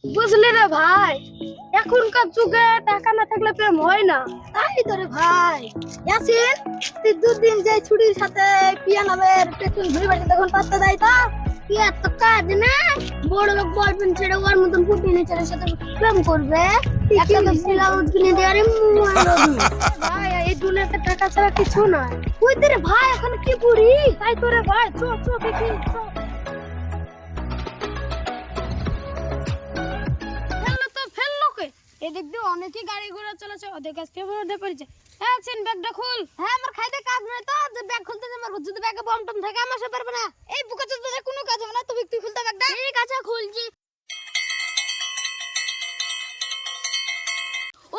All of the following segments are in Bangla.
বুঝলি রে ভাই, এখনকার যুগে টাকা না থাকলে প্রেম হয় না। তাই তো রে ভাই। ইয়াসিন, তুই দুদিন যে ছুটির সাথে পিয়ানোর পেছন ঘুরে বেড়াতে তখন পাত্তা দেয় তো? কি এত কাজ না, বড় লোক বলবেন ছেড়ে ওর মতন ফুটিনি ছেলের সাথে প্রেম করবে? একটা তো ব্লাউজ কিনে দেওয়ারে ভাই, এই দুনিয়াতে টাকা ছাড়া কিছু নয়। ওই তো রে ভাই, এখন কি করি? তাই তো রে ভাই, চো চো দেখি চো। ফেললো তো ফেললো কে? এদিক দিয়ে অনেকই গাড়ি ঘোড়া চলেছে, ওদের কাছ থেকে মনে পড়েছে। হ্যাঁ চিন, ব্যাগটা খুল। হ্যাঁ, আমার খাইতে কাজ নয় তো যে ব্যাগ খুলতে যে মারবো। যদি ব্যাগে বম টম থাকে আমার সে পারবে না। এই বুকা চোদা কোনো কাজ হবে না। তুই খুলতে ব্যাগটা। ঠিক আছে, খুলছি।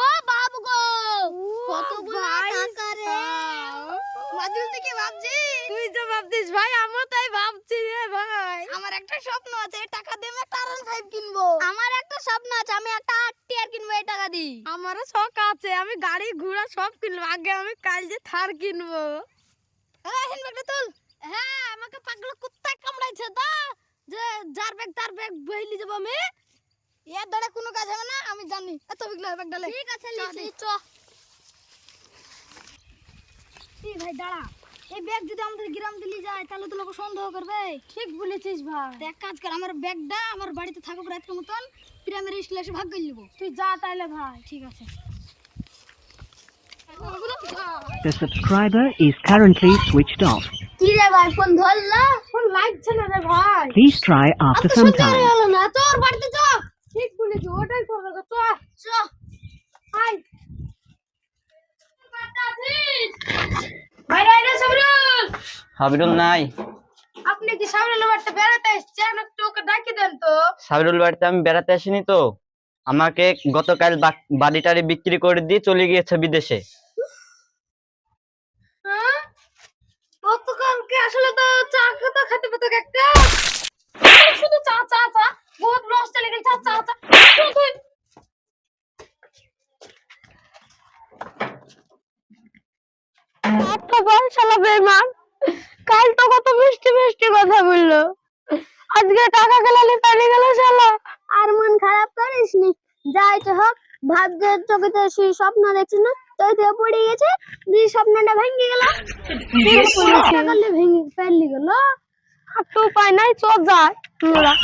ও বাবু গো, কতগুলো টাকা রে। মাজুল থেকে ভাবছি। তুই তো ভাবছিস ভাই, আমিও তাই ভাবছি রে ভাই। আমার একটা স্বপ্ন আছে, এই টাকা দিয়ে আমি একটা R15 কিনবো। আমার একটা স্বপ্ন আছে, আমি একটা 8 কিনবো এই টাকা দিয়ে। আমারও শখ আছে, আমি গাড়ি ঘোড়া সব কিনবো। আগে আমি কাল যে থার কিনবো। এই হেন ব্যাগটা তুল। হ্যাঁ, আমাকে পাগলা কুত্তা কামড়াইছে তো, যে যার ব্যাগ তার ব্যাগ বইলি যাব আমি। এর দ্বারা কোনো কাজ হবে না, আমি জানি। এত বিগলা ব্যাগটা লে। ঠিক আছে, চ লিখি দি। চ। এই ভাই দাঁড়া, এই ব্যাগ যদি আমাদের গ্রাম দিলি যায় তাহলে তো লোক সন্দেহ করবে। ঠিক বলেছিস ভাই। তো এক কাজ কর, আমার ব্যাগটা আমার বাড়িতে থাকুক রাতের মতন, গ্রামের স্কুলে এসে ভাগ করে নিবো। তুই যা তাইলে ভাই। ঠিক আছে। The subscriber is currently switched off. কি রে ভাই, ফোন ধরলা? ফোন লাগছে না রে ভাই। Please try after তো some সত্যি time. হলো না, তোর বাড়িতে চ। ঠিক বলেছিস, ওটাই করবে তো। চ চ। আয়। ভাই রাইডার সাবরুল, সাবিরুল নাই। আপনি কি সাবরুল বাড়িতে বেড়াতে এসেছেন? একটু ওকে ডাকি দেন তো। সাবিরুল বাড়িতে আমি বেড়াতে আসিনি তো, আমাকে গতকাল বাড়িটারি বিক্রি করে দিয়ে চলে গিয়েছে বিদেশে। হ্যাঁ, গতকালকে আসলে তো চা খেতে খেতে পেতে একটা শুধু চা চা চা, বহুত লস চলে গেল। চা চা চা শুধু। একটা বল শালা বেঈমান, কাল তো কত মিষ্টি মিষ্টি কথা বললো, আজকে টাকা গেলালে পালিয়ে গেল শালা। আর মন খারাপ করিস নি, যাই তো হোক। ভাব যে চোখে সেই স্বপ্ন দেখছিস না, তোই দিয়ে পড়ে গেছে, দিয়ে স্বপ্নটা ভেঙে গেল। টাকা ভেঙে ফেললি গেল। আর তো উপায় নাই, চল যায় তোরা।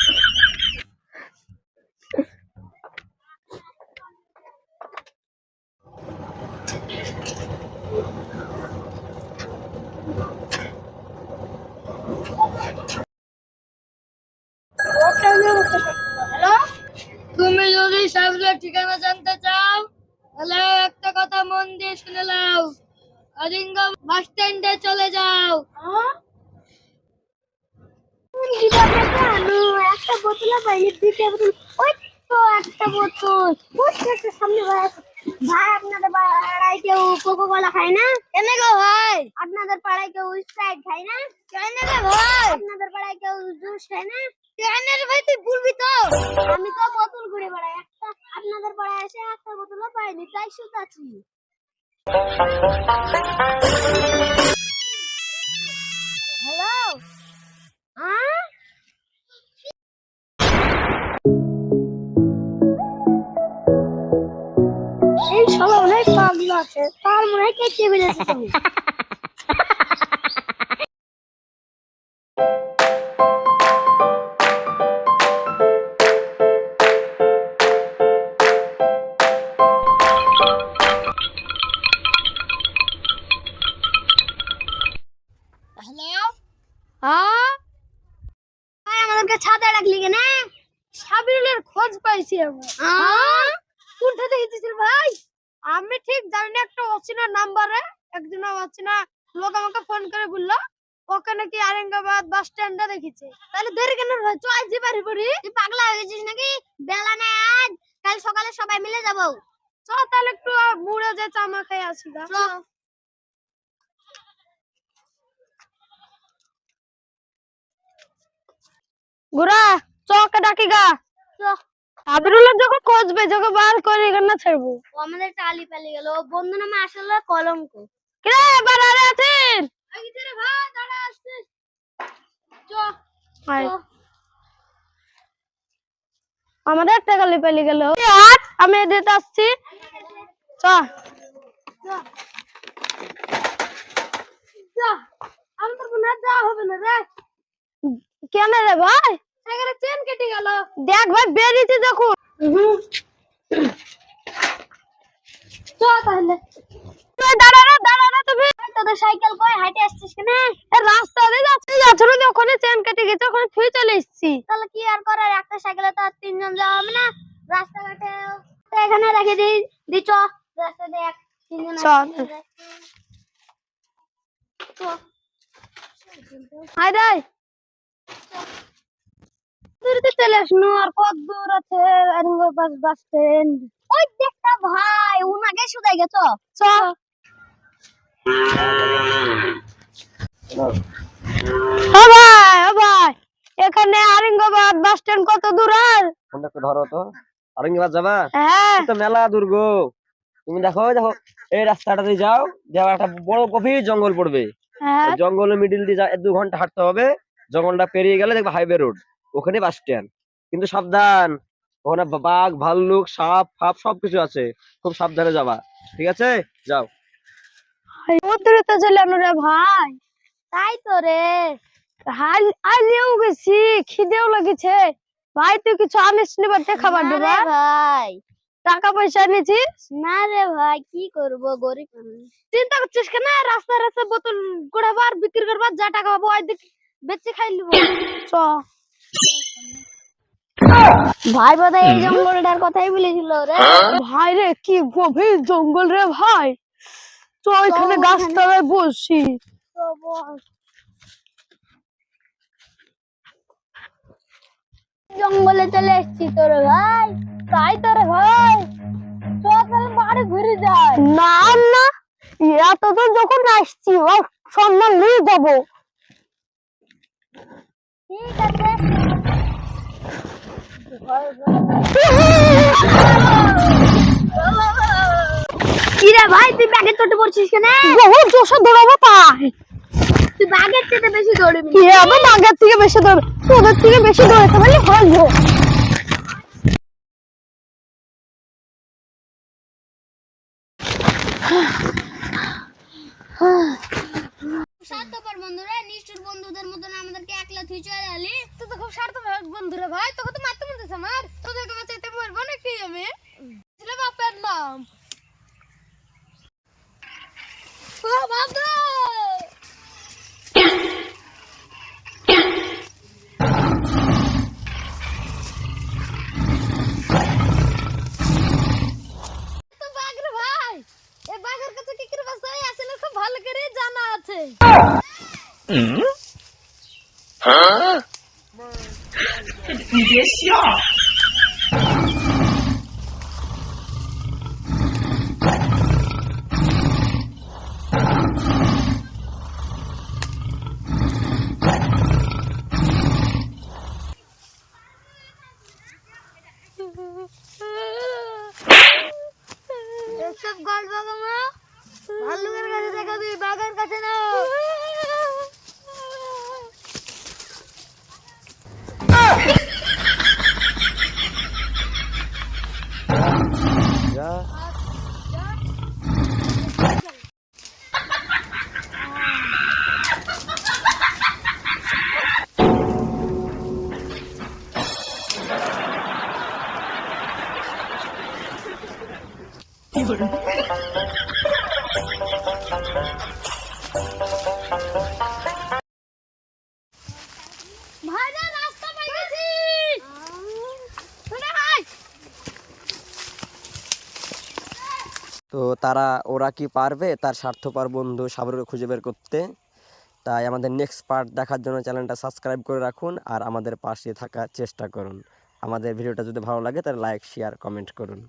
হ্যালো, তুমি যদি সাবলের ঠিকানা জানতে চাও তাহলে একটা কথা মন দিয়ে শুনে নাও। আরিঙ্গা বাস স্ট্যান্ডে চলে যাও। একটা বোতল পাইনি, দুইটা বোতল। ওই তো একটা বোতল, ওই তো একটা সামনে ভাই আছে। ভাই, আপনাদের পাড়ায় কেউ কোকো কোলা খায় না? কেন গো ভাই? আপনাদের পাড়ায় কেউ স্প্রাইট খায় না? কেন রে ভাই? আপনাদের পাড়ায় কেউ জুস খায় না? কেন রে ভাই, তুই ভুলবি তো। আমি তো বোতল ঘুরে বেড়াই, একটা আপনাদের পাড়ায় এসে একটা বোতলও পাইনি, তাই শুকাচ্ছি। হ্যালো, হ্যাঁ? এই শালা অনেক পাগলা আছে, তার মনে হয় কেটে বেড়েছে তুমি। হ্যালো, হ্যাঁ, ভাই আমাদেরকে ছাদে ডাকলি কেন? সাবিরুলের খোঁজ পাইছি আমি। কোনটা দেখেছিস ভাই? আমি ঠিক জানি না, একটা অচেনা নাম্বারে একজন অচেনা লোক আমাকে ফোন করে বললো ওকে নাকি আরেঙ্গাবাদ বাস স্ট্যান্ডে দেখেছে। তাহলে দেরি কেন ভাই, চল যে বাড়ি বাড়ি। তুই পাগলা হয়ে গেছিস নাকি? বেলা নেই আজ, কাল সকালে সবাই মিলে যাবো। চ তাহলে একটু মুড়ে যে চামা খেয়ে আসি গা। চল। ঘোরা, চকে ডাকি গা। সাবিরুলের যখন খোঁজবে, যখন বার করে এখানে ছাড়বো। ও আমাদের টালি পালিয়ে গেল, ও বন্ধু নামে আসলে কলঙ্ক। কিরে এবার আরে আছেন? এই যে রে ভাই, দাঁড়া আসছিস। চ আয়। চ। আমাদের একটা গালি পেলে গেল। আমি দিতে আসছি, চ আমাদের মনে হয় যাওয়া হবে না রে। কেন রে ভাই? সাইকেলে চেন কেটে গেল। দেখ ভাই বেরিয়েছে দেখুন। চ তাহলে দাঁড়া না তুমি। তোদের সাইকেল কই হাইটে আসছিস কেন? রাস্তা দিয়ে যাচ্ছি না, ওখানে চেন কেটে গেছে, ওখানে থুই চলে এসেছি। তাহলে কি আর করার, একটা সাইকেলে তো আর তিনজন যাওয়া হবে না। রাস্তাঘাটে তো এখানে রেখে দি চ রাস্তা দেখ তিনজন চল। হাই রে দূরতে চলে আসনু, আর কত দূর আছে বাস স্ট্যান্ড। ওই দেখটা ভাই উনাকে শুধাই গেছো। চ ও ভাই এখানে আরিঙ্গাবাদ বাস স্ট্যান্ড কত দূর? আর ফোনটা একটু ধরো তো। আরঙ্গিবাদ যাবা? হ্যাঁ তো মেলা দুর্গ। তুমি দেখো এই রাস্তাটা দিয়ে যাও, যাওয়ার একটা বড় গভীর জঙ্গল পড়বে। হ্যাঁ জঙ্গলের মিডিল দিয়ে 2 ঘন্টা হাঁটতে হবে। জঙ্গলটা পেরিয়ে গেলে দেখবে হাইওয়ে রোড, ওখানে বাস স্ট্যান্ড। কিন্তু সাবধান, ওখানে বাঘ ভাল্লুক সাপ ফাপ সবকিছু আছে, খুব সাবধানে যাবা, ঠিক আছে? যাও। দূরতে চলে আনু রে ভাই। তাই তো রে। আইলেও গেছি, খিদেও লাগেছে ভাই। তুই কিছু আনিস নি বা খাবার না দেবা? রে ভাই টাকা পয়সা নিছিস? না রে ভাই কি করব, গরিব মানুষ। চিন্তা করছিস কেন? রাস্তায় রাস্তায় বোতল কুড়াবার বিক্রি করবার, যা টাকা পাবো ওই দিক বেচে খাই লিব। চ ভাই বোধহয় এই জঙ্গলটার কথাই বলেছিল রে। ভাই রে কি গভীর জঙ্গল রে ভাই। চ এখানে ওখানে- গাছতলায় বসি। জঙ্গলে চলে এসেছি তো রে ভাই। তাই তো রে ভাই, চ তাহলে বাড়ি ঘুরে যাই। না না এতদূর যখন আসছি ও সন্ধান নিয়ে যাবো। ঠিক আছে। কি রে ভাই তুই ব্যাগের চোটে পড়ছিস কেন? বহুত জোশে দৌড়াবো তাই। তুই ব্যাগের চেয়ে বেশি দৌড়বি। কি আমি আগের থেকে বেশি দৌড়, তোদের থেকে বেশি দৌড়াতে পারলে হলো। স্বার্থপর বন্ধুরা, নিষ্ঠুর বন্ধুদের মতন আমাদেরকে একলা তুই চলে আলি। তুই তো খুব স্বার্থপর বন্ধুরে ভাই, তোকে তো মারতে মন চাইছে আমার। তোদেরকে বাঁচাইতে পারবো নাকি আমি? ছিল বাপের নাম। ও বাবা তো বাঘরে ভাই, এই বাঘের কাছে কি করে বাঁচাই আসলে খুব ভালো করে জানা আছে। এসব গল্প বাবা ভাল্লুকের কাছে দেখাবি, বাঘের কাছে না। যা। ভাই না রাস্তা পাই গেছি। শুনে ভাই তো ওরা কি পারবে তার স্বার্থপর বন্ধু সাবরকে খুঁজে বের করতে? তাই আমাদের নেক্সট পার্ট দেখার জন্য চ্যানেলটা সাবস্ক্রাইব করে রাখুন আর আমাদের পাশে থাকার চেষ্টা করুন। আমাদের ভিডিওটা যদি ভালো লাগে তাহলে লাইক শেয়ার কমেন্ট করুন।